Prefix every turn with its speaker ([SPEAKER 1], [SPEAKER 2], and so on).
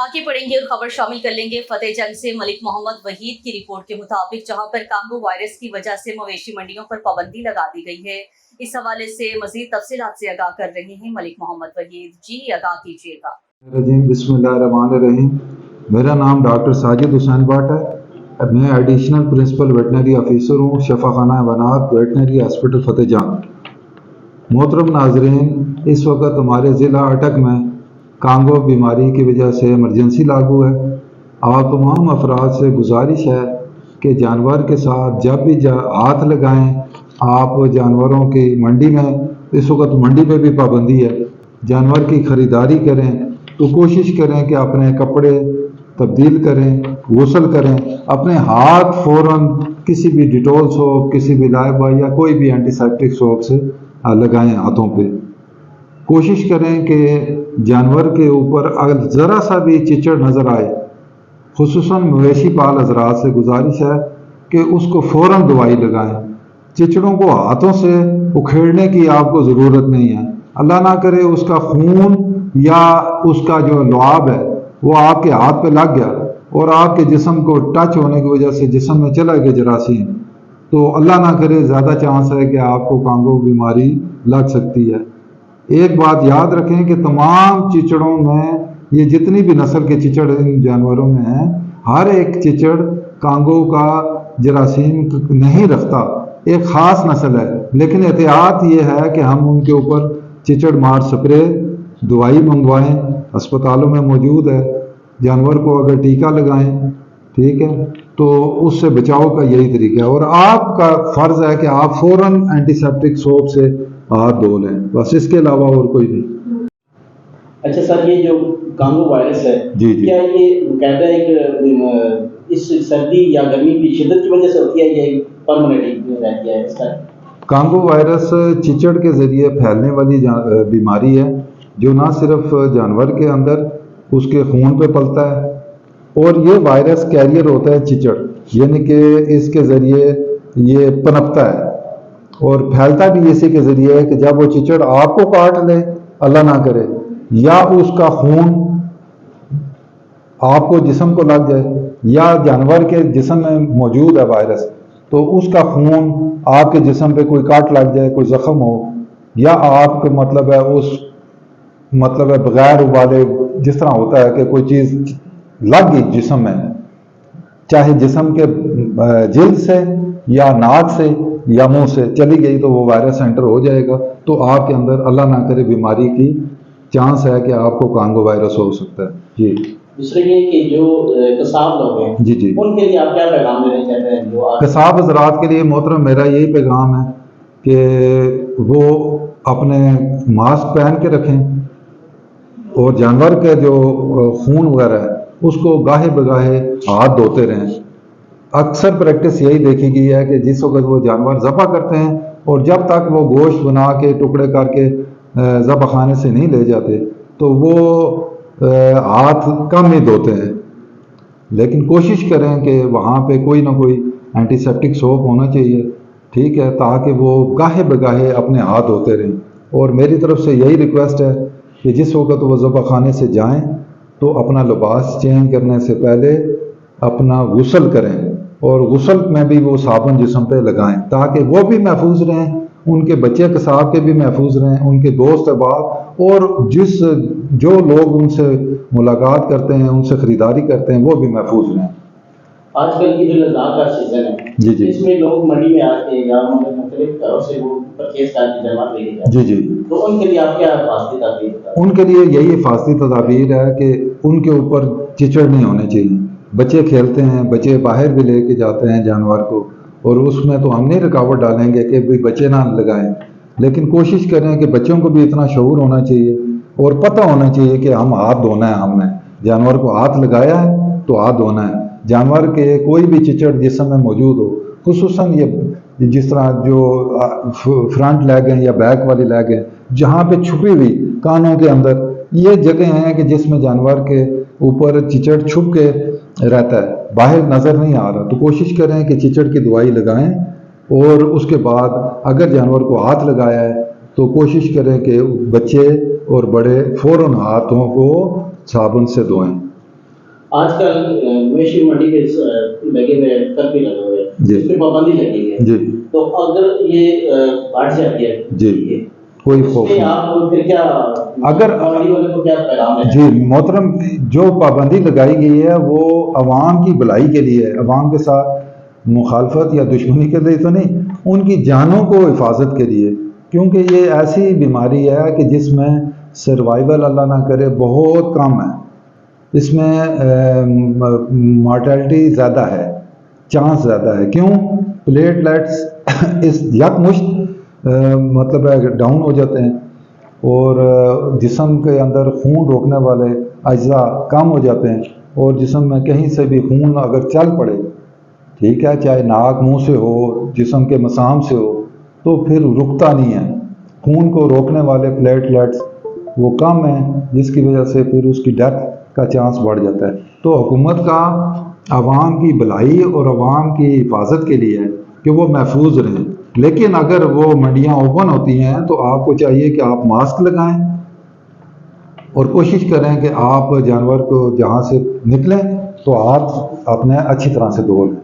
[SPEAKER 1] आगे बढ़ेंगे और खबर शामिल कर लेंगे फतेह जंग से। मलिक मोहम्मद वहीद की रिपोर्ट के मुताबिक जहां पर कांगो वायरस की वजह से मवेशी मंडियों पर पाबंदी लगा दी गई है, इस हवाले से मजीद तफसीलात से आगाह कर रहे हैं मलिक मोहम्मद वहीद। जी आगाह कीजिएगा।
[SPEAKER 2] बिस्मिल्लाहिर्रहमानिर्रहीम। मेरा नाम डॉक्टर साजिद हुसैन बाट है। मैं एडिशनल प्रिंसिपल वेटनरी ऑफिसर हूँ शफाखाना बनात वेटनरी हॉस्पिटल फतेह जंग। मोहतरम नाजरीन, इस वक्त हमारे ज़िला अटक में कांगो बीमारी की वजह से इमरजेंसी लागू है। आप तमाम अफराद से गुजारिश है कि जानवर के साथ जब भी हाथ लगाएं, आप जानवरों की मंडी में इस वक्त मंडी पे भी पाबंदी है, जानवर की ख़रीदारी करें तो कोशिश करें कि अपने कपड़े तब्दील करें, गुस्ल करें, अपने हाथ फ़ौरन किसी भी डिटॉल सोप, किसी भी लाइबा या कोई भी एंटीसेप्टिक सोप से लगाएं हाथों पे। कोशिश करें कि जानवर के ऊपर अगर ज़रा सा भी चिचड़ नज़र आए, खुसूसन मवेशी पाल हज़रात से गुजारिश है कि उसको फ़ौरन दवाई लगाएं। चिचड़ों को हाथों से उखेड़ने की आपको ज़रूरत नहीं है। अल्लाह ना करे उसका खून या उसका जो लुआब है वो आपके हाथ पे लग गया और आपके जिस्म को टच होने की वजह से जिस्म में चला गया जरासीम, तो अल्लाह ना करे ज़्यादा चांस है कि आपको कांगो बीमारी लग सकती है। एक बात याद रखें कि तमाम चिचड़ों में, ये जितनी भी नस्ल के चिचड़ इन जानवरों में हैं, हर एक चिचड़ कांगो का जरासीम नहीं रखता, एक ख़ास नस्ल है। लेकिन एहतियात ये है कि हम उनके ऊपर चिचड़ मार स्प्रे दवाई मंगवाएं, अस्पतालों में मौजूद है। जानवर को अगर टीका लगाएं, ठीक है, तो उससे बचाव का यही तरीका है। और आपका फ़र्ज़ है कि आप फ़ौरन एंटीसेप्टिक सोप से हाथ धो लें, बस इसके अलावा और कोई नहीं।
[SPEAKER 3] अच्छा सर, ये जो कांगो वायरस है,
[SPEAKER 2] जी,
[SPEAKER 3] क्या ये कहता है कि इस सर्दी या गर्मी की शिद्दत की वजह से होती है या परमानेंटली रहती है इसका?
[SPEAKER 2] कांगो वायरस चिचड़ के ज़रिए फैलने वाली बीमारी है जो ना सिर्फ जानवर के अंदर उसके खून पे पलता है, और ये वायरस कैरियर होता है चिचड़, यानी कि इसके ज़रिए ये पनपता है और फैलता भी इसी के ज़रिए है कि जब वो चिचड़ आपको काट ले, अल्लाह ना करे, या उसका खून आपको जिस्म को लग जाए, या जानवर के जिस्म में मौजूद है वायरस तो उसका खून आपके जिस्म पे कोई काट लग जाए, कोई ज़ख्म हो, या आपके मतलब है उस मतलब है बगैर उबाले जिस तरह होता है कि कोई चीज़ लग गई जिस्म में, चाहे जिस्म के जिल्द से या नाक से या मुंह से चली गई, तो वो वायरस एंटर हो जाएगा, तो आपके अंदर अल्लाह ना करे बीमारी की चांस है कि आपको कांगो वायरस हो सकता है। जी।
[SPEAKER 3] दूसरे ये कि जो कसाब लोग हैं,
[SPEAKER 2] जी जी,
[SPEAKER 3] उनके लिए आप क्या पैगाम देना चाहते हैं? जो
[SPEAKER 2] कसाब हज़रात के लिए मोहतरम मेरा यही पैगाम है कि वो अपने मास्क पहन के रखें और जानवर के जो खून वगैरह है उसको गाहे बगाहे हाथ धोते रहें। अक्सर प्रैक्टिस यही देखी गई है कि जिस वक्त वो जानवर ज़बह करते हैं और जब तक वो गोश्त बना के टुकड़े करके ज़बह खाने से नहीं ले जाते तो वो हाथ कम ही धोते हैं। लेकिन कोशिश करें कि वहाँ पे कोई ना कोई एंटीसेप्टिक सोप होना चाहिए, ठीक है, ताकि वो गाहे बगाहे अपने हाथ धोते रहें। और मेरी तरफ से यही रिक्वेस्ट है कि जिस वक्त वो ज़बह खाने से जाएं तो अपना लिबास चेंज करने से पहले अपना गुस्ल करें और गुस्ल में भी वो साबुन जिस्म पे लगाएं ताकि वो भी महफूज रहें, उनके बच्चे कसाब के भी महफूज रहें, उनके दोस्त अहबाब और जो लोग उनसे मुलाकात करते हैं, उनसे ख़रीदारी करते हैं, वो भी महफूज रहें।
[SPEAKER 3] आजकल ईद उल अज़हा का सीजन है,
[SPEAKER 2] जी जी,
[SPEAKER 3] इसमें लोग मंडी में आते हैं या मुख्तलिफ घरों से वो परचेज करके जानवर लेके जाते हैं।
[SPEAKER 2] जी जी,
[SPEAKER 3] तो उनके लिए आप क्या हिफाजती तदबीर बताते हैं?
[SPEAKER 2] उनके लिए यही हिफाजती तदाबीर है कि उनके ऊपर चिचड़ नहीं होने चाहिए। बच्चे खेलते हैं, बच्चे बाहर भी लेके जाते हैं जानवर को, और उसमें तो हम नहीं रुकावट डालेंगे कि भाई बच्चे ना लगाएं, लेकिन कोशिश करें कि बच्चों को भी इतना शऊर होना चाहिए और पता होना चाहिए कि हम हाथ धोना है, हमने जानवर को हाथ लगाया है तो हाथ धोना है। जानवर के कोई भी चिचड़ जिस्म में मौजूद हो, खुसूसन ये जिस तरह जो फ्रंट लेग हैं या बैक वाली लेग हैं, जहाँ पे छुपी हुई कानों के अंदर ये जगह हैं कि जिसमें जानवर के ऊपर चिचड़ छुप के रहता है, बाहर नज़र नहीं आ रहा, तो कोशिश करें कि चिचड़ की दवाई लगाएं। और उसके बाद अगर जानवर को हाथ लगाया है तो कोशिश करें कि बच्चे और बड़े फ़ौरन हाथों को साबुन से धोएं।
[SPEAKER 3] آج کل مویشی منڈی پہ لگے ہوئے کرفیو لگے ہوئے ہیں،
[SPEAKER 2] جی۔
[SPEAKER 3] اس پہ پابندی لگی ہے،
[SPEAKER 2] جی
[SPEAKER 3] تو اگر یہ ہٹ جاتی ہے
[SPEAKER 2] جی کوئی خوف
[SPEAKER 3] اس میں
[SPEAKER 2] نہیں.
[SPEAKER 3] آپ پھر کیا
[SPEAKER 2] اگر
[SPEAKER 3] منڈی والے کو کیا پیغام ہے؟
[SPEAKER 2] جی محترم، جو پابندی لگائی گئی ہے وہ عوام کی بھلائی کے لیے ہے، عوام کے ساتھ مخالفت یا دشمنی کے لیے تو نہیں، ان کی جانوں کو حفاظت کے لیے، کیونکہ یہ ایسی بیماری ہے کہ جس میں سروائیول اللہ نہ کرے بہت کم ہے، اس میں مارٹیلٹی زیادہ ہے، چانس زیادہ ہے. کیوں؟ پلیٹلیٹس اس یکمشت مطلب ہے ڈاؤن ہو جاتے ہیں، اور جسم کے اندر خون روکنے والے اجزاء کم ہو جاتے ہیں، اور جسم میں کہیں سے بھی خون اگر چل پڑے، ٹھیک ہے، چاہے ناک منہ سے ہو، جسم کے مسام سے ہو، تو پھر رکتا نہیں ہے. خون کو روکنے والے پلیٹلیٹس وہ کم ہیں، جس کی وجہ سے پھر اس کی ڈیتھ کا چانس بڑھ جاتا ہے. تو حکومت کا عوام کی بھلائی اور عوام کی حفاظت کے لیے ہے کہ وہ محفوظ رہیں. لیکن اگر وہ منڈیاں اوپن ہوتی ہیں تو آپ کو چاہیے کہ آپ ماسک لگائیں اور کوشش کریں کہ آپ جانور کو جہاں سے نکلیں تو آپ اپنے اچھی طرح سے دھو لیں.